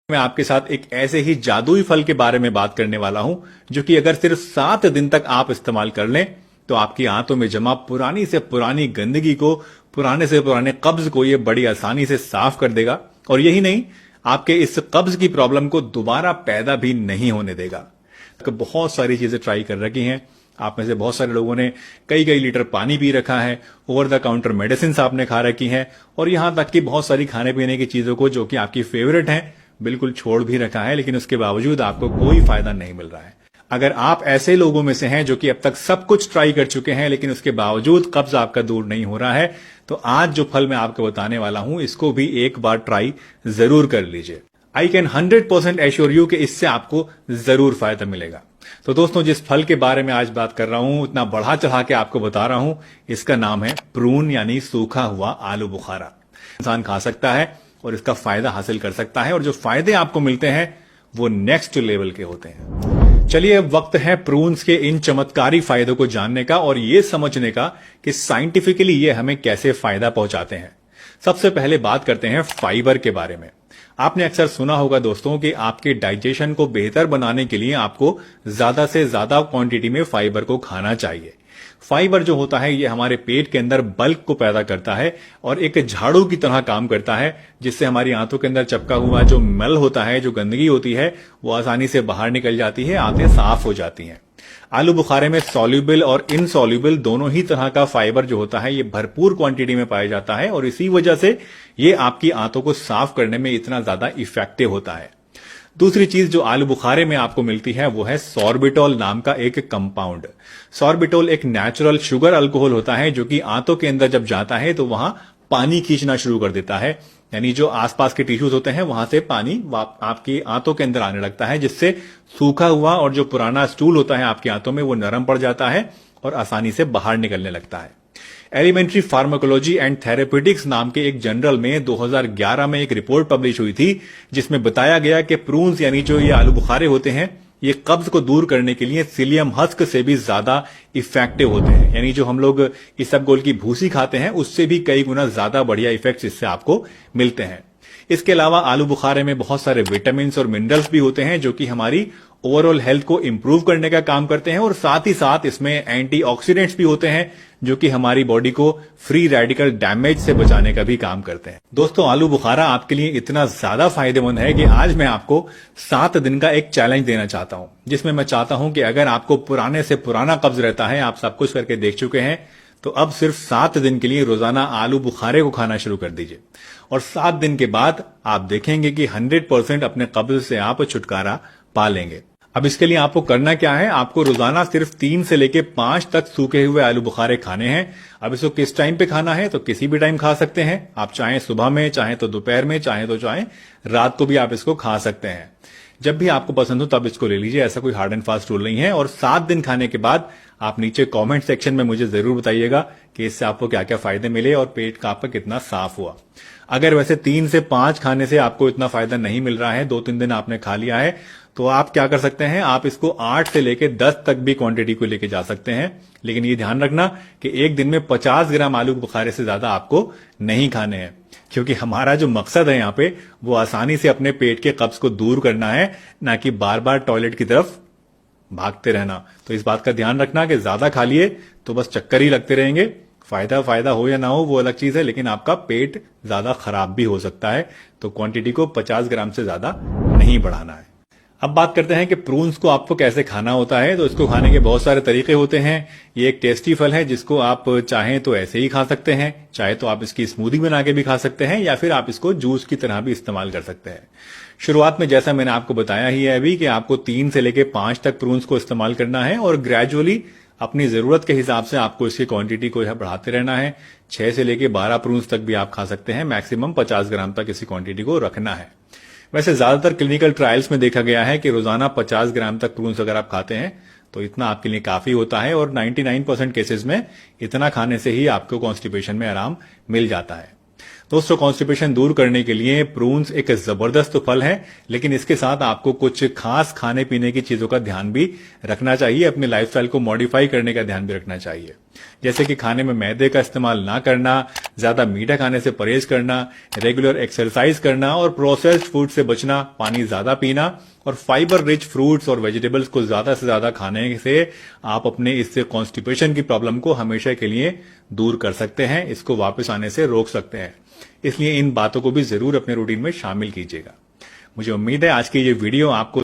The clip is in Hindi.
मैं आपके साथ एक ऐसे ही जादुई फल के बारे में बात करने वाला हूं जो कि अगर सिर्फ 7 दिन तक आप इस्तेमाल कर लें तो आपकी आंतों में जमा पुरानी से पुरानी गंदगी को, पुराने से पुराने कब्ज को ये बड़ी आसानी से साफ कर देगा। और यही नहीं, आपके इस कब्ज की प्रॉब्लम को दोबारा पैदा भी नहीं होने देगा। बहुत सारी चीजें ट्राई कर रखी हैं। आप में से बहुत सारे लोगों ने कई कई लीटर पानी पी रखा है, ओवर द काउंटर मेडिसिन आपने खा रखी हैं, और यहां तक कि बहुत सारी खाने पीने की चीजों को जो कि आपकी फेवरेट हैं बिल्कुल छोड़ भी रखा है, लेकिन उसके बावजूद आपको कोई फायदा नहीं मिल रहा है। अगर आप ऐसे लोगों में से हैं जो कि अब तक सब कुछ ट्राई कर चुके हैं लेकिन उसके बावजूद कब्ज आपका दूर नहीं हो रहा है, तो आज जो फल मैं आपको बताने वाला हूं इसको भी एक बार ट्राई जरूर कर लीजिए। आई कैन 100% एश्योर यू कि इससे आपको जरूर फायदा मिलेगा। तो दोस्तों, जिस फल के बारे में आज बात कर रहा हूं, इतना बढ़ा चढ़ा के आपको बता रहा हूं, इसका नाम है प्रून, यानी सूखा हुआ आलू बुखारा। इंसान खा सकता है और इसका फायदा हासिल कर सकता है, और जो फायदे आपको मिलते हैं वो नेक्स्ट लेवल के होते हैं। चलिए, अब वक्त है प्रून्स के इन चमत्कारी फायदों को जानने का और ये समझने का कि साइंटिफिकली ये हमें कैसे फायदा पहुंचाते हैं। सबसे पहले बात करते हैं फाइबर के बारे में। आपने अक्सर सुना होगा दोस्तों कि आपके डाइजेशन को बेहतर बनाने के लिए आपको ज्यादा से ज्यादा क्वांटिटी में फाइबर को खाना चाहिए। फाइबर जो होता है ये हमारे पेट के अंदर बल्क को पैदा करता है और एक झाड़ू की तरह काम करता है, जिससे हमारी आंतों के अंदर चिपका हुआ जो मल होता है, जो गंदगी होती है, वो आसानी से बाहर निकल जाती है, आंतें साफ हो जाती हैं। आलू बुखारे में सॉल्युबल और इनसॉल्युबल दोनों ही तरह का फाइबर जो होता है ये भरपूर क्वांटिटी में पाया जाता है, और इसी वजह से ये आपकी आंतों को साफ करने में इतना ज्यादा इफेक्टिव होता है। दूसरी चीज जो आलू बुखारे में आपको मिलती है वो है सॉर्बिटोल नाम का एक कंपाउंड। सॉर्बिटोल एक नेचुरल शुगर अल्कोहल होता है जो कि आंतों के अंदर जब जाता है तो वहां पानी खींचना शुरू कर देता है, यानी जो आसपास के टिश्यूज होते हैं वहां से पानी आपकी आंतों के अंदर आने लगता है, जिससे सूखा हुआ और जो पुराना स्टूल होता है आपकी आंतों में वो नरम पड़ जाता है और आसानी से बाहर निकलने लगता है। एलिमेंट्री फार्माकोलॉजी एंड थेरेप्यूटिक्स नाम के एक जर्नल में 2011 में एक रिपोर्ट पब्लिश हुई थी जिसमें बताया गया कि प्रून्स, यानी जो ये आलू बुखारे होते हैं, ये कब्ज को दूर करने के लिए सिलियम हस्क से भी ज्यादा इफेक्टिव होते हैं। यानी जो हम लोग इसबगोल की भूसी खाते हैं उससे भी कई गुना ज्यादा बढ़िया इफेक्ट्स इससे आपको मिलते हैं। इसके अलावा आलू बुखारे में बहुत सारे विटामिन और मिनरल्स भी होते हैं जो कि हमारी ओवरऑल हेल्थ को इंप्रूव करने का काम करते हैं, और साथ ही साथ इसमें एंटीऑक्सीडेंट्स भी होते हैं जो कि हमारी बॉडी को फ्री रेडिकल डैमेज से बचाने का भी काम करते हैं। दोस्तों, आलू बुखारा आपके लिए इतना ज्यादा फायदेमंद है कि आज मैं आपको 7 दिन का एक चैलेंज देना चाहता हूं, जिसमें मैं चाहता हूं कि अगर आपको पुराने से पुराना कब्ज रहता है, आप सब कुछ करके देख चुके हैं, तो अब सिर्फ 7 दिन के लिए रोजाना आलू बुखारे को खाना शुरू कर दीजिए, और 7 दिन के बाद आप देखेंगे कि 100% अपने कब्ज से आप छुटकारा पा लेंगे। अब इसके लिए आपको करना क्या है, आपको रोजाना सिर्फ 3 से लेके 5 तक सूखे हुए आलू बुखारे खाने हैं। अब इसको किस टाइम पे खाना है, तो किसी भी टाइम खा सकते हैं आप, चाहे सुबह में, चाहे तो दोपहर में, चाहे रात को भी आप इसको खा सकते हैं। जब भी आपको पसंद हो तब इसको ले लीजिए, ऐसा कोई हार्ड एंड फास्ट रूल नहीं है। और 7 दिन खाने के बाद आप नीचे कमेंट सेक्शन में मुझे जरूर बताइएगा कि इससे आपको क्या क्या फायदे मिले और पेट का आपका कितना साफ हुआ। अगर वैसे 3 से 5 खाने से आपको इतना फायदा नहीं मिल रहा है, 2-3 दिन आपने खा लिया है, तो आप क्या कर सकते हैं, आप इसको 8 से लेके 10 तक भी क्वांटिटी को लेके जा सकते हैं। लेकिन ये ध्यान रखना कि एक दिन में 50 ग्राम आलू बुखारे से ज्यादा आपको नहीं खाने हैं, क्योंकि हमारा जो मकसद है यहाँ पे वो आसानी से अपने पेट के कब्ज को दूर करना है, ना कि बार बार टॉयलेट की तरफ भागते रहना। तो इस बात का ध्यान रखना कि ज्यादा खा लिए तो बस चक्कर ही लगते रहेंगे। फायदा हो या ना हो वो अलग चीज है, लेकिन आपका पेट ज्यादा खराब भी हो सकता है। तो क्वांटिटी को 50 ग्राम से ज्यादा नहीं बढ़ाना है। अब बात करते हैं कि प्रून्स को आपको कैसे खाना होता है। तो इसको खाने के बहुत सारे तरीके होते हैं। ये एक टेस्टी फल है जिसको आप चाहें तो ऐसे ही खा सकते हैं, चाहे तो आप इसकी स्मूदी बना के भी खा सकते हैं, या फिर आप इसको जूस की तरह भी इस्तेमाल कर सकते हैं। शुरुआत में जैसा मैंने आपको बताया ही है अभी कि आपको 3 से लेके 5 तक प्रून्स को इस्तेमाल करना है, और ग्रेजुअली अपनी जरूरत के हिसाब से आपको इसकी क्वांटिटी को बढ़ाते रहना है। 6 से लेके 12 प्रून्स तक भी आप खा सकते हैं, मैक्सिमम 50 ग्राम तक इसी क्वांटिटी को रखना है। वैसे ज्यादातर क्लिनिकल ट्रायल्स में देखा गया है कि रोजाना 50 ग्राम तक प्रून्स अगर आप खाते हैं तो इतना आपके लिए काफी होता है, और 99% केसेस में इतना खाने से ही आपको कॉन्स्टिपेशन में आराम मिल जाता है। दोस्तों, कॉन्स्टिपेशन दूर करने के लिए प्रून्स एक जबरदस्त फल है, लेकिन इसके साथ आपको कुछ खास खाने पीने की चीजों का ध्यान भी रखना चाहिए, अपने लाइफस्टाइल को मॉडिफाई करने का ध्यान भी रखना चाहिए। जैसे कि खाने में मैदे का इस्तेमाल ना करना, ज्यादा मीठा खाने से परहेज करना, रेगुलर एक्सरसाइज करना और प्रोसेस्ड फूड से बचना, पानी ज्यादा पीना और फाइबर रिच फ्रूट्स और वेजिटेबल्स को ज्यादा से ज्यादा खाने से आप अपने इससे कॉन्स्टिपेशन की प्रॉब्लम को हमेशा के लिए दूर कर सकते हैं, इसको वापस आने से रोक सकते हैं। इसलिए इन बातों को भी जरूर अपने रूटीन में शामिल कीजिएगा। मुझे उम्मीद है आज की ये वीडियो आपको